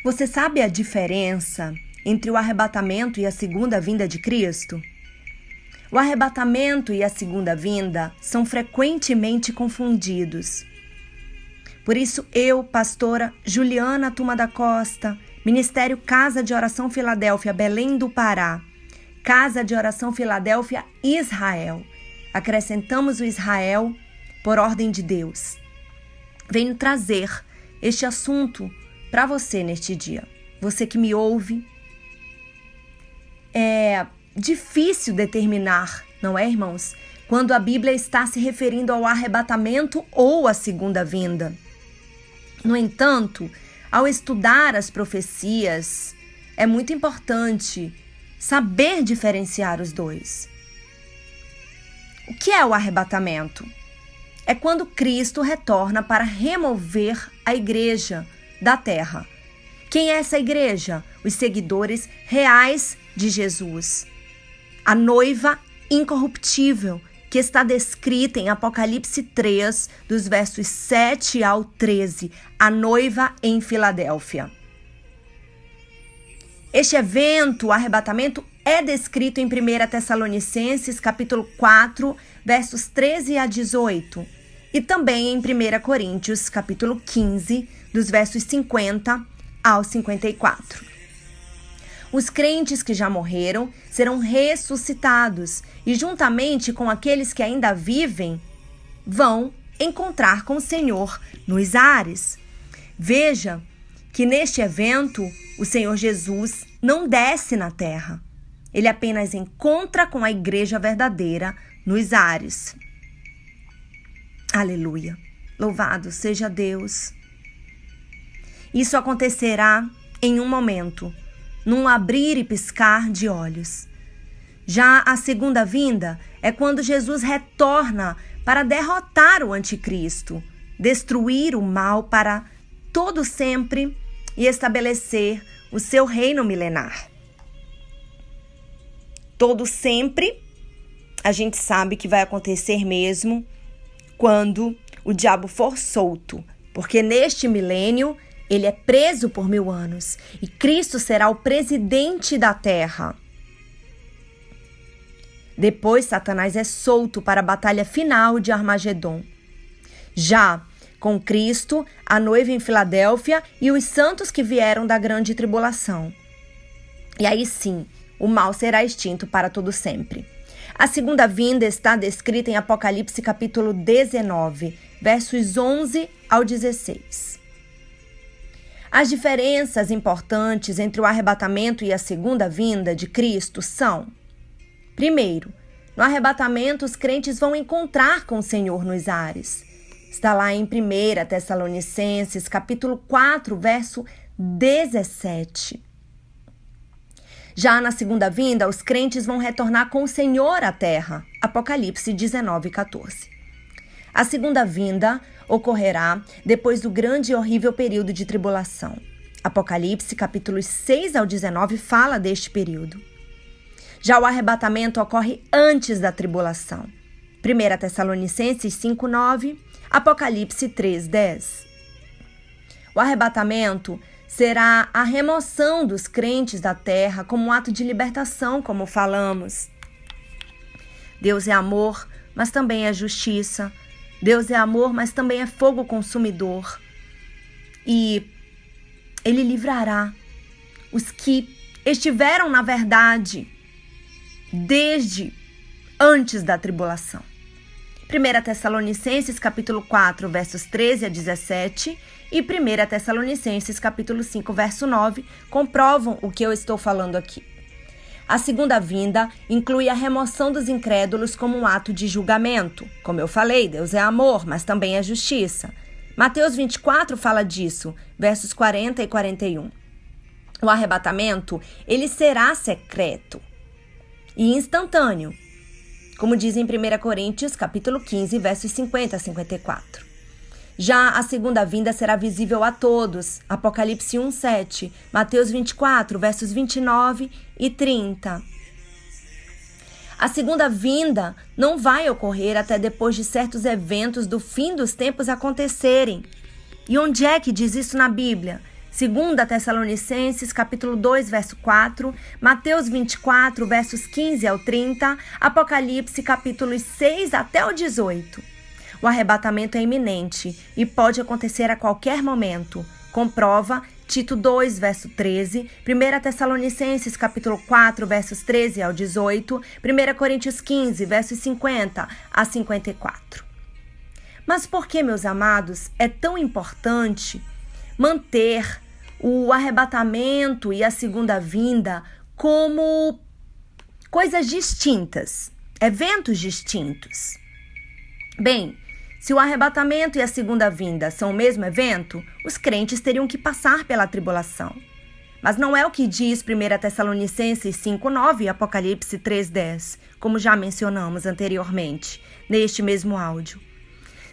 Você sabe a diferença entre o arrebatamento e a segunda vinda de Cristo? O arrebatamento e a segunda vinda são frequentemente confundidos. Por isso, eu, pastora Juliana Tuma da Costa, Ministério Casa de Oração Filadélfia, Belém do Pará, Casa de Oração Filadélfia, Israel, acrescentamos o Israel por ordem de Deus. Venho trazer este assunto para você neste dia. Você que me ouve, é difícil determinar, não é, irmãos? Quando a Bíblia está se referindo ao arrebatamento ou à segunda vinda. No entanto, ao estudar as profecias, é muito importante saber diferenciar os dois. O que é o arrebatamento? É quando Cristo retorna para remover a igreja da terra. Quem é essa igreja? Os seguidores reais de Jesus. A noiva incorruptível, que está descrita em Apocalipse 3, dos versos 7 ao 13, a noiva em Filadélfia. Este evento, o arrebatamento, é descrito em 1 Tessalonicenses, capítulo 4, versos 13 a 18, e também em 1 Coríntios, capítulo 15, dos versos 50 ao 54. Os crentes que já morreram serão ressuscitados e, juntamente com aqueles que ainda vivem, vão encontrar com o Senhor nos ares. Veja que neste evento o Senhor Jesus não desce na terra. Ele apenas encontra com a igreja verdadeira nos ares. Aleluia! Louvado seja Deus! Isso acontecerá em um momento, num abrir e piscar de olhos. Já a segunda vinda é quando Jesus retorna para derrotar o anticristo, destruir o mal para todo sempre e estabelecer o seu reino milenar. Todo sempre, a gente sabe que vai acontecer mesmo quando o diabo for solto, porque neste milênio ele é preso por 1000 anos e Cristo será o presidente da terra. Depois, Satanás é solto para a batalha final de Armagedon. Já com Cristo, a noiva em Filadélfia e os santos que vieram da grande tribulação. E aí sim, o mal será extinto para todo sempre. A segunda vinda está descrita em Apocalipse capítulo 19, versos 11 ao 16. As diferenças importantes entre o arrebatamento e a segunda vinda de Cristo são: primeiro, no arrebatamento os crentes vão encontrar com o Senhor nos ares. Está lá em 1 Tessalonicenses, capítulo 4, verso 17. Já na segunda vinda, os crentes vão retornar com o Senhor à terra. Apocalipse 19, 14. A segunda vinda ocorrerá depois do grande e horrível período de tribulação. Apocalipse, capítulos 6 ao 19, fala deste período. Já o arrebatamento ocorre antes da tribulação. 1 Tessalonicenses 5, 9, Apocalipse 3, 10. O arrebatamento será a remoção dos crentes da terra como um ato de libertação, como falamos. Deus é amor, mas também é justiça. Deus é amor, mas também é fogo consumidor. E Ele livrará os que estiveram na verdade desde antes da tribulação. 1 Tessalonicenses capítulo 4, versos 13 a 17 e 1 Tessalonicenses capítulo 5, verso 9 comprovam o que eu estou falando aqui. A segunda vinda inclui a remoção dos incrédulos como um ato de julgamento. Como eu falei, Deus é amor, mas também é justiça. Mateus 24 fala disso, versos 40 e 41. O arrebatamento, ele será secreto e instantâneo, como diz em 1 Coríntios, capítulo 15, versos 50 a 54. Já a segunda vinda será visível a todos. Apocalipse 1, 7, Mateus 24, versos 29 e 30. A segunda vinda não vai ocorrer até depois de certos eventos do fim dos tempos acontecerem. E onde é que diz isso na Bíblia? 2 Tessalonicenses, capítulo 2, verso 4, Mateus 24, versos 15 ao 30, Apocalipse, capítulos 6 até o 18. O arrebatamento é iminente e pode acontecer a qualquer momento. Comprova Tito 2, verso 13, 1 Tessalonicenses, capítulo 4, versos 13 ao 18, 1 Coríntios 15, versos 50 a 54. Mas por que, meus amados, é tão importante manter o arrebatamento e a segunda vinda como coisas distintas, eventos distintos? Bem, se o arrebatamento e a segunda vinda são o mesmo evento, os crentes teriam que passar pela tribulação. Mas não é o que diz 1 Tessalonicenses 5:9 e Apocalipse 3:10, como já mencionamos anteriormente, neste mesmo áudio.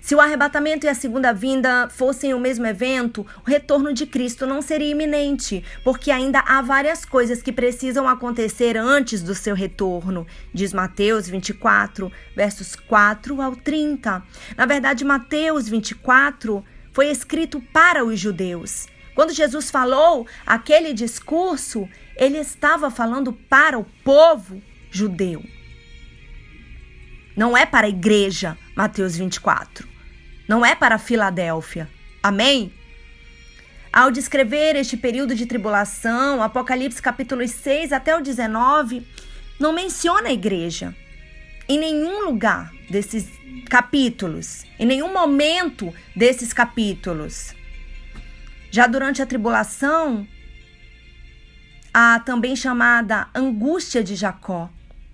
Se o arrebatamento e a segunda vinda fossem o mesmo evento, o retorno de Cristo não seria iminente, porque ainda há várias coisas que precisam acontecer antes do seu retorno, diz Mateus 24, versos 4 ao 30. Na verdade, Mateus 24 foi escrito para os judeus. Quando Jesus falou aquele discurso, ele estava falando para o povo judeu. Não é para a igreja, Mateus 24. Não é para Filadélfia. Amém? Ao descrever este período de tribulação, Apocalipse capítulos 6 até o 19, não menciona a igreja. Em nenhum lugar desses capítulos, em nenhum momento desses capítulos. Já durante a tribulação, a também chamada angústia de Jacó,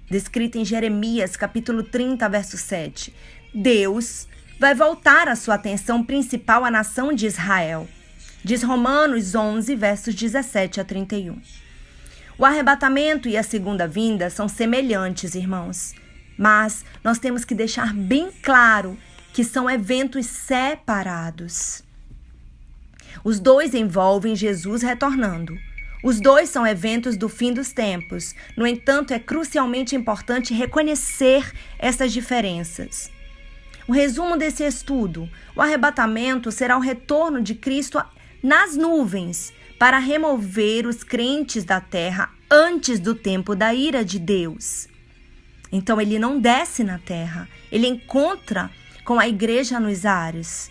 descrita em Jeremias capítulo 30, verso 7. Deus vai voltar a sua atenção principal à nação de Israel. Diz Romanos 11, versos 17 a 31. O arrebatamento e a segunda vinda são semelhantes, irmãos. Mas nós temos que deixar bem claro que são eventos separados. Os dois envolvem Jesus retornando. Os dois são eventos do fim dos tempos. No entanto, é crucialmente importante reconhecer essas diferenças. O resumo desse estudo: o arrebatamento será o retorno de Cristo nas nuvens para remover os crentes da terra antes do tempo da ira de Deus. Então ele não desce na terra, ele encontra com a igreja nos ares.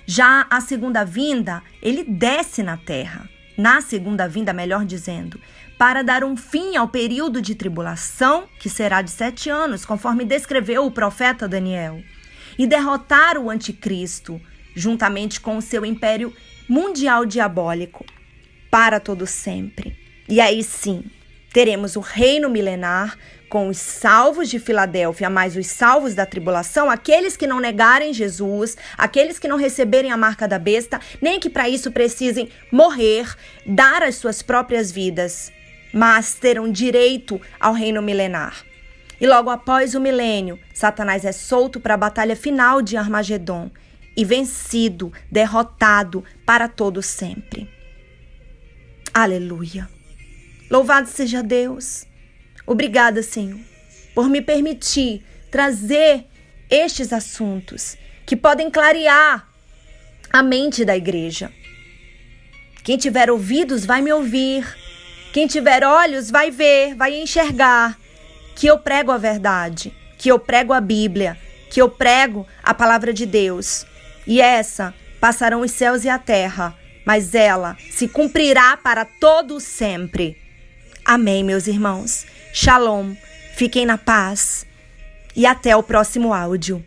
Já a segunda vinda, ele desce na terra, na segunda vinda, melhor dizendo, para dar um fim ao período de tribulação, que será de 7 anos, conforme descreveu o profeta Daniel, e derrotar o anticristo, juntamente com o seu império mundial diabólico, para todo sempre. E aí sim, teremos o reino milenar com os salvos de Filadélfia, mais os salvos da tribulação, aqueles que não negarem Jesus, aqueles que não receberem a marca da besta, nem que para isso precisem morrer, dar as suas próprias vidas, mas terão direito ao reino milenar. E logo após o milênio, Satanás é solto para a batalha final de Armagedon e vencido, derrotado para todo sempre. Aleluia! Louvado seja Deus! Obrigada, Senhor, por me permitir trazer estes assuntos que podem clarear a mente da igreja. Quem tiver ouvidos vai me ouvir. Quem tiver olhos vai ver, vai enxergar que eu prego a verdade, que eu prego a Bíblia, que eu prego a palavra de Deus. E essa passarão os céus e a terra, mas ela se cumprirá para todo sempre. Amém, meus irmãos. Shalom. Fiquem na paz. E até o próximo áudio.